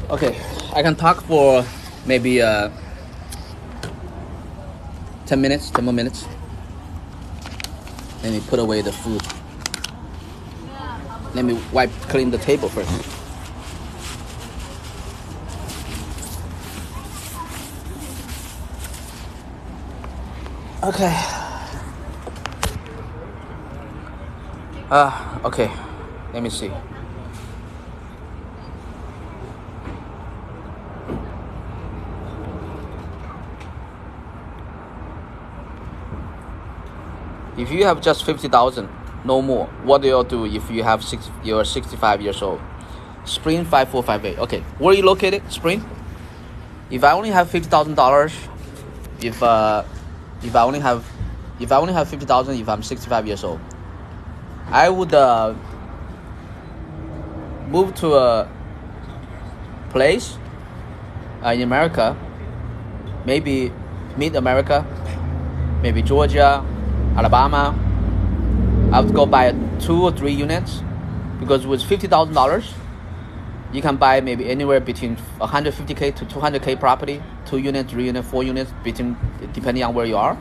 S1: Okay, I can talk for maybe 10 minutes, 10 more minutes. Let me put away the food. Let me clean the table first. Okay. Okay, let me see. If you have just 50,000, no more, what do you do if you have you're 65 years old? Spring 5458. Okay, where are you located? Spring. If I only have $50,000, if I only have 50,000, if I'm 65 years old, I would move to a place in America, maybe mid-America, maybe Georgia, Alabama. I would go buy 2 or 3 units, because with $50,000, you can buy maybe anywhere between 150K to 200K property, 2 units, 3 units, 4 units, depending on where you are.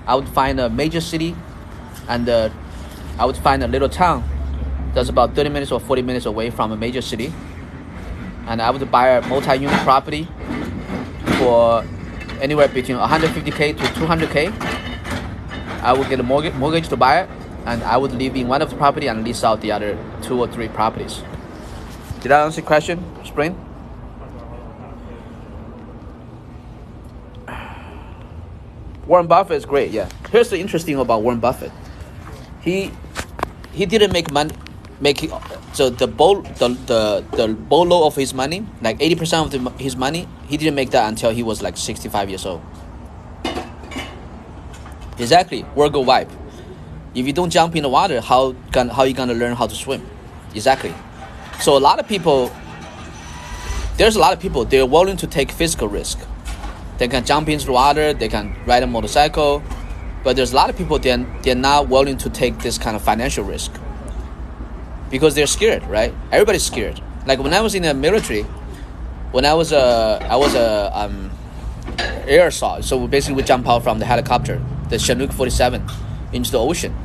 S1: I would find a major city, and I would find a little town that's about 30 minutes or 40 minutes away from a major city, and I would buy a multi-unit property for anywhere between 150K to 200K. I would get a mortgage to buy it, and I would live in one of the property and lease out the other 2 or 3 properties. Did I answer your question, Spring? Warren Buffett is great, yeah. Here's the interesting thing about Warren Buffett. He didn't make money. So the bolo of his money, like 80% of his money, he didn't make that until he was like 65 years old. Exactly, Virgo vibe. If you don't jump in the water, how you gonna learn how to swim? Exactly. So there's a lot of people, they're willing to take physical risk. They can jump into the water, they can ride a motorcycle, but there's a lot of people they're not willing to take this kind of financial risk because they're scared, right? Everybody's scared. Like when I was in the military, when I was air assault, so basically we jump out from the helicopter, the Chinook 47, into the ocean.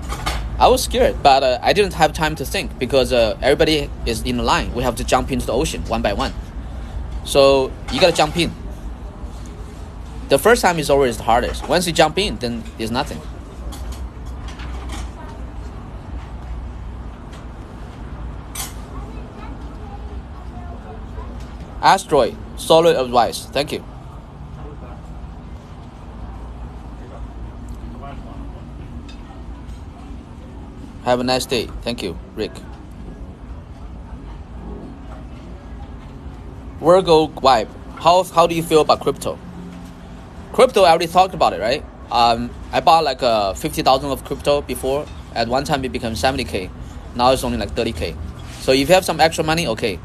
S1: I was scared, but I didn't have time to think because everybody is in a line. We have to jump into the ocean one by one. So you gotta jump in. The first time is always the hardest. Once you jump in, then there's nothing. Asteroid, solid advice. Thank you. Have a nice day. Thank you, Rick. Virgo vibe. How do you feel about crypto? Crypto, I already talked about it, right? I bought like 50,000 of crypto before. At one time, it became 70K. Now it's only like 30K. So if you have some extra money, okay.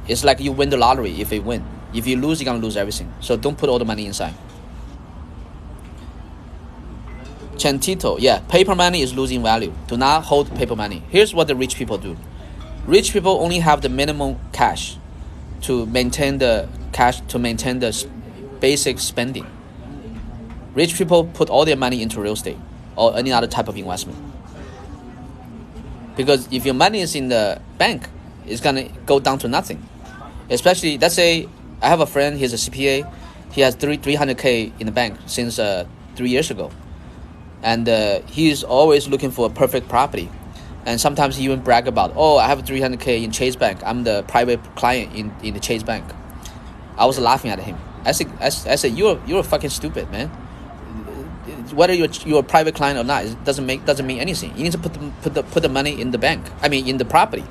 S1: It's like you win the lottery if you win. If you lose, you're gonna lose everything. So don't put all the money inside. Chantito, yeah, paper money is losing value. Do not hold paper money. Here's what the rich people do. Rich people only have the minimum cash to maintain the basic spending. Rich people put all their money into real estate or any other type of investment. Because if your money is in the bank, it's gonna go down to nothing. Especially, let's say I have a friend, he's a CPA, he has 300K in the bank since 3 years ago. And he's always looking for a perfect property. And sometimes he even brag about, oh, I have 300K in Chase Bank. I'm the private client in the Chase Bank. I was laughing at him. I said, you're fucking stupid, man. Whether you're a private client or not, it doesn't mean anything. You need to put the money in the bank. I mean, in the property.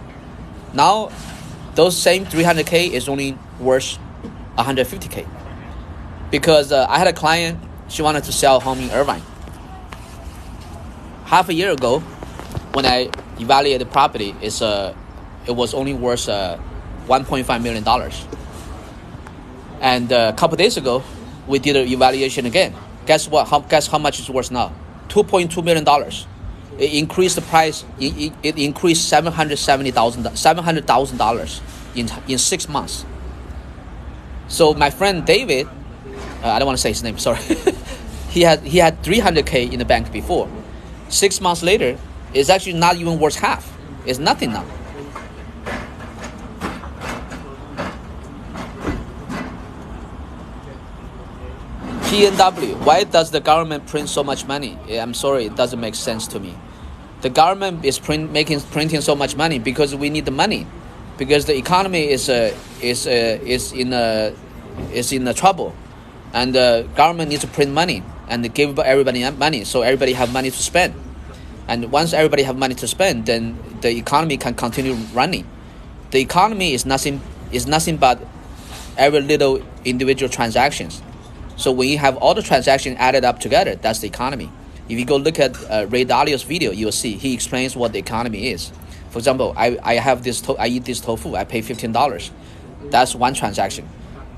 S1: Now, those same 300K is only worth 150K. Because I had a client, she wanted to sell a home in Irvine. Half a year ago, when I evaluated the property, it was only worth $1.5 million. And a couple days ago, we did an evaluation again. Guess what? Guess how much it's worth now? $2.2 million. It increased the price. It increased $700,000 in 6 months. So my friend David, I don't want to say his name. Sorry. he had 300K in the bank before. 6 months later, it's actually not even worth half. It's nothing now. PNW, why does the government print so much money? I'm sorry, it doesn't make sense to me. The government is printing so much money because we need the money, because the economy is in trouble, and the government needs to print money and they give everybody money, so everybody have money to spend. And once everybody have money to spend, then the economy can continue running. The economy is nothing but every little individual transactions. So when you have all the transactions added up together, that's the economy. If you go look at Ray Dalio's video, you'll see he explains what the economy is. For example, I eat this tofu, I pay $15. That's one transaction.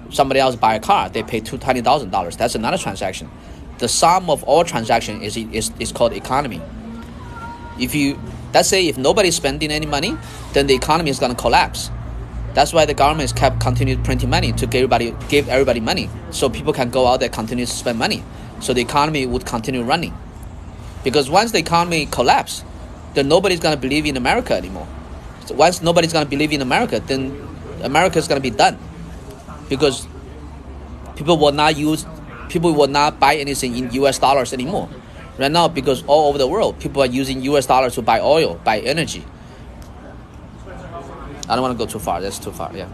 S1: Somebody else buy a car, they pay $20,000. That's another transaction. The sum of all transactions is called economy. Let's say if nobody's spending any money, then the economy is going to collapse. That's why the government kept continuing printing money to give everybody money, so people can go out there continue to spend money. So the economy would continue running. Because once the economy collapses, then nobody's going to believe in America anymore. So once nobody's going to believe in America, then America is going to be done. Because people will not buy anything in US dollars anymore. Right now, because all over the world, people are using US dollars to buy oil, buy energy. I don't want to go too far. That's too far, yeah.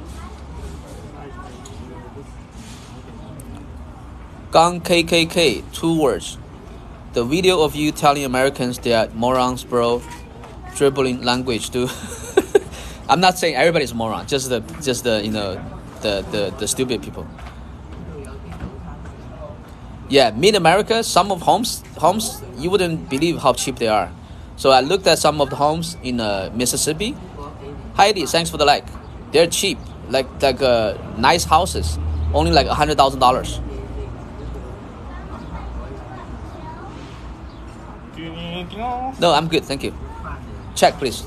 S1: Gang KKK, 2 words. The video of you telling Americans they are morons, bro. Dribbling language, too. I'm not saying everybody's moron. Just the stupid people. Yeah, mid-America, some of homes, you wouldn't believe how cheap they are. So I looked at some of the homes in Mississippi. Heidi, thanks for the like. They're cheap, like nice houses, only like $100,000. No, I'm good, thank you. Check, please.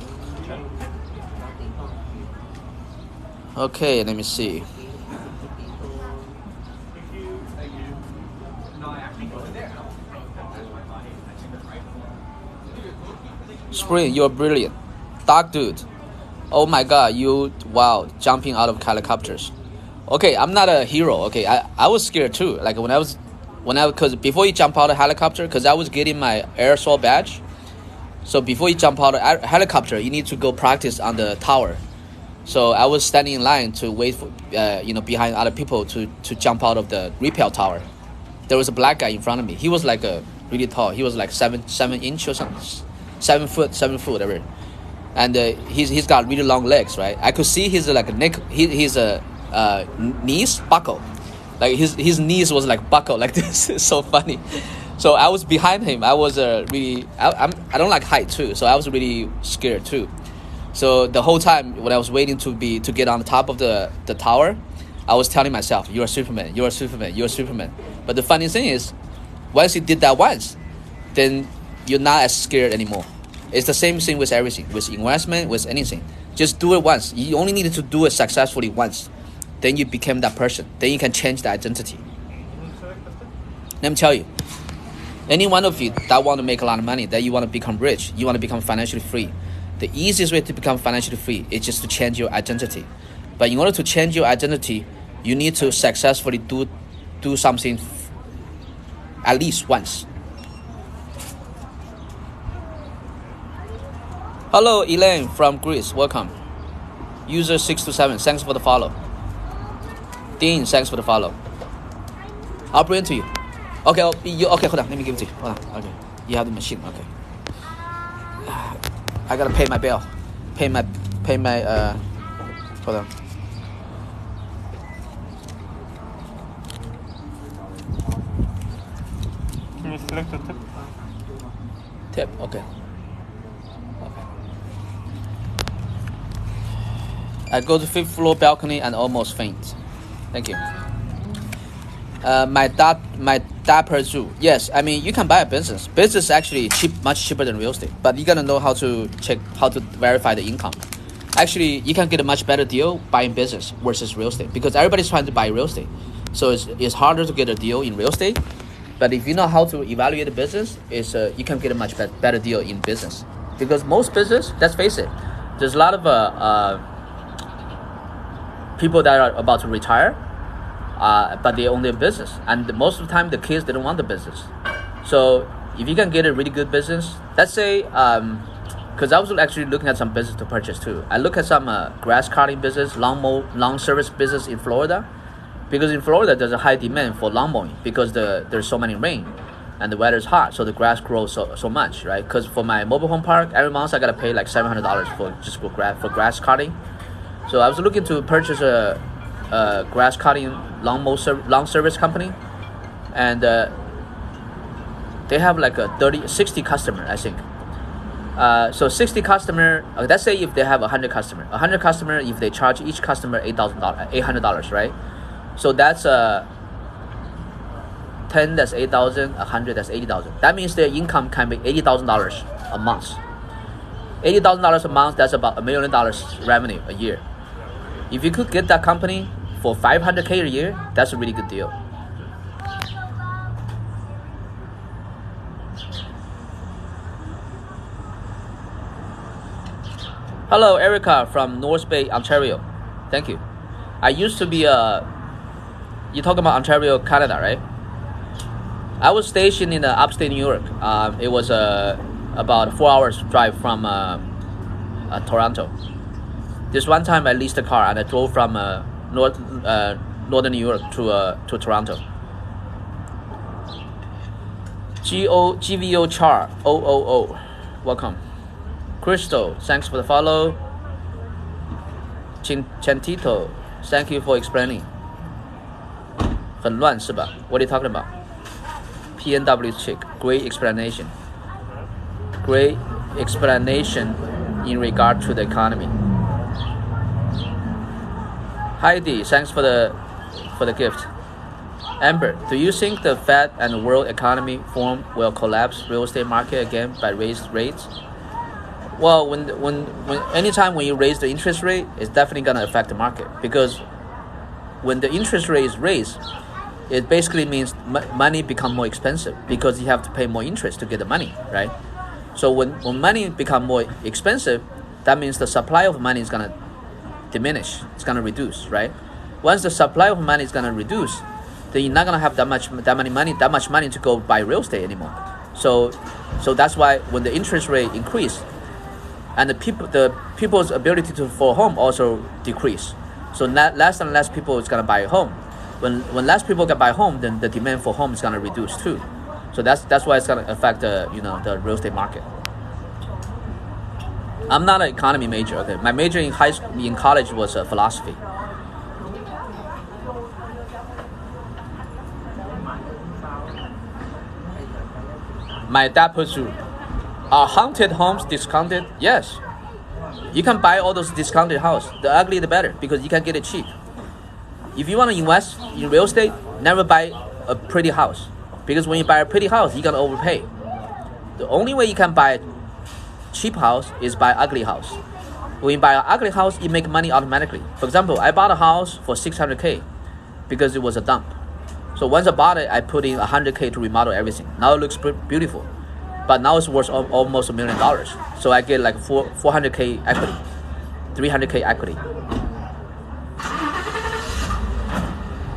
S1: Okay, let me see. Spring, you're brilliant. Dark dude. Oh my god, jumping out of helicopters. Okay, I'm not a hero, okay. I was scared too. Like because before you jump out of helicopter, because I was getting my aerosol badge. So before you jump out of helicopter, you need to go practice on the tower. So I was standing in line to wait for, behind other people to jump out of the rappel tower. There was a black guy in front of me. He was like really tall. He was like 7 inch or something. 7 foot, whatever. And he's got really long legs, right? I could see his like neck, his knees buckle, like his knees was like buckle like this. It's so funny. So I was behind him. I was really I don't like height too, so I was really scared too. So the whole time when I was waiting to get on the top of the tower, I was telling myself, "You're a Superman. You're a Superman. You're a Superman." But the funny thing is, once you did that once, then you're not as scared anymore. It's the same thing with everything, with investment, with anything. Just do it once. You only needed to do it successfully once. Then you became that person. Then you can change the identity. Let me tell you, any one of you that want to make a lot of money, that you want to become rich, you want to become financially free, the easiest way to become financially free is just to change your identity. But in order to change your identity, you need to successfully do something at least once. Hello, Elaine from Greece. Welcome. User 627. Thanks for the follow. Dean, thanks for the follow. I'll bring it to you. Okay, okay, hold on. Let me give it to you. Hold on. Okay. You have the machine. Okay. I gotta pay my bill. Pay my hold on.
S4: Can you select a tip?
S1: Tip, okay. I go to 5th floor balcony and almost faint. Thank you. My dapper zoo. Yes, I mean you can buy a business. Business is actually much cheaper than real estate, but you gotta know how to verify the income. Actually, you can get a much better deal buying business versus real estate because everybody's trying to buy real estate. So it's harder to get a deal in real estate. But if you know how to evaluate a business, you can get a much better deal in business. Because most business, let's face it, there's a lot of people that are about to retire, but they own their business, and most of the time the kids, they don't want the business. So if you can get a really good business, let's say, because I was actually looking at some business to purchase too. I look at some grass cutting business, lawn service business in Florida, because in Florida there's a high demand for lawn mowing because there's so many rain. and the weather is hot, so the grass grows so much, right? Because for my mobile home park, every month I gotta pay like $700 for grass cutting. So I was looking to purchase a grass cutting long service company, and they have like a 60 customer, I think. So 60 customer, let's say if they have 100 customer, if they charge each customer $800, right? So that's 10, that's 8,000, 100, that's 80,000. That means their income can be $80,000 a month. $80,000 a month, that's about $1 million revenue a year. If you could get that company for $500K a year, that's a really good deal. Hello, Erica from North Bay, Ontario. Thank you. I used to be you talk about Ontario, Canada, right? I was stationed in upstate New York. It was about 4 hours drive from Toronto. This one time I leased a car and I drove from northern New York to Toronto. GVO Char 000. Welcome. Crystal, thanks for the follow. Chantito, thank you for explaining. 很乱是吧? What are you talking about? PNW chick, great explanation. Great explanation in regard to the economy. Heidi, thanks for the gift. Amber, do you think the Fed and the world economy forum will collapse real estate market again by raised rates? Well, anytime when you raise the interest rate, it's definitely gonna affect the market, because when the interest rate is raised, it basically means money become more expensive because you have to pay more interest to get the money, right? So when money become more expensive, that means the supply of money is gonna diminish. It's gonna reduce, right? Once the supply of money is gonna reduce, then you're not gonna have that much money to go buy real estate anymore. So that's why when the interest rate increase, and the people's ability for home also decrease. So less and less people is gonna buy a home. When less people can buy a home, then the demand for home is gonna reduce too. So that's why it's gonna affect the real estate market. I'm not an economy major. Okay, my major in college was philosophy. My dad puts you. Are haunted homes discounted? Yes. You can buy all those discounted houses. The uglier the better, because you can get it cheap. If you want to invest in real estate, never buy a pretty house, because when you buy a pretty house, you're gonna overpay. The only way you can buy a cheap house is buy ugly house. When you buy an ugly house, you make money automatically. For example, I bought a house for $600K because it was a dump. So once I bought it, I put in $100K to remodel everything. Now it looks beautiful. But now it's worth almost $1 million. So I get like 400K equity, 300K equity.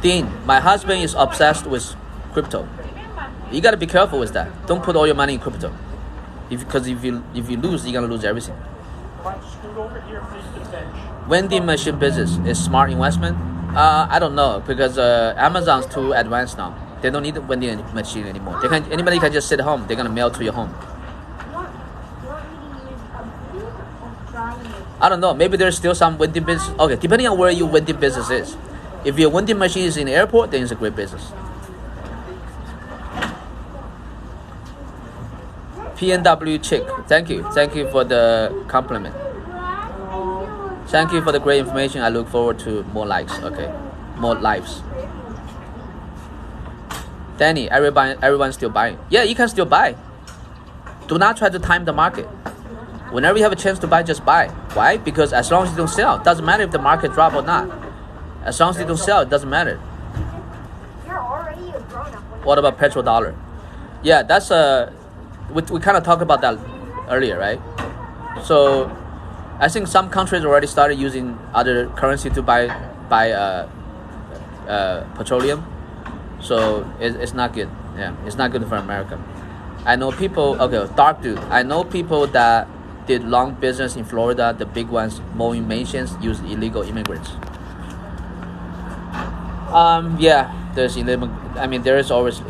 S1: Dean, my husband is obsessed with crypto. You gotta be careful with that. Don't put all your money in crypto, because if you lose, you're gonna lose everything. Vending machine business is smart investment. I don't know, because Amazon's too advanced now. They don't need a vending machine anymore. Anybody can just sit home. They're gonna mail to your home. I don't know. Maybe there's still some vending business. Okay, depending on where your vending business is. If your vending machine is in the airport, then it's a great business. PNW chick, thank you for the compliment. Thank you for the great information. I look forward to more likes. Okay, more lives. Danny, everyone's still buying. Yeah, you can still buy. Do not try to time the market. Whenever you have a chance to buy, just buy. Why? Because as long as you don't sell, it doesn't matter if the market drop or not. As long as you don't sell, it doesn't matter.
S5: You're already a grown-up.
S1: What about petrodollar? Yeah, that's we kind of talked about that earlier, right? So I think some countries already started using other currency to buy petroleum. So it's not good. Yeah, it's not good for America. I know people. Okay, dark dude. I know people that did long business in Florida. The big ones, mowing mansions, use illegal immigrants. Yeah. there's illegal. I mean, there is always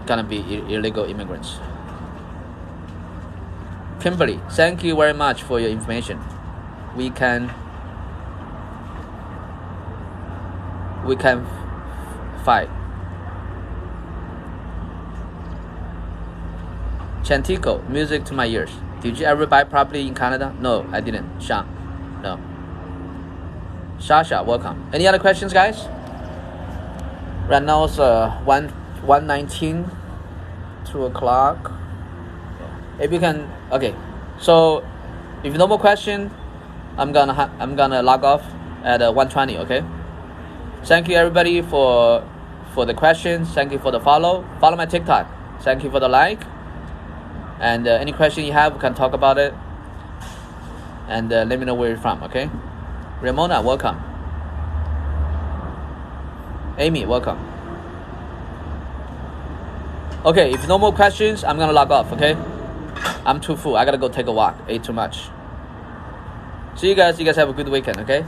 S1: gonna be illegal immigrants. Kimberly, thank you very much for your information. We can fight. Chantico, music to my ears. Did you ever buy property in Canada? No, I didn't. Sean, no. Sasha, welcome. Any other questions, guys? Right now it's 1:19, 2 o'clock. If you can, okay. So, if no more question, I'm gonna log off at 1:20. Okay. Thank you everybody for the questions. Thank you for the follow. Follow my TikTok. Thank you for the like. And any question you have, we can talk about it. And let me know where you're from. Okay. Ramona, welcome. Amy, welcome. Okay, if no more questions, I'm gonna log off. Okay. I'm too full. I gotta go take a walk. Ate too much. See you guys. You guys have a good weekend. Okay.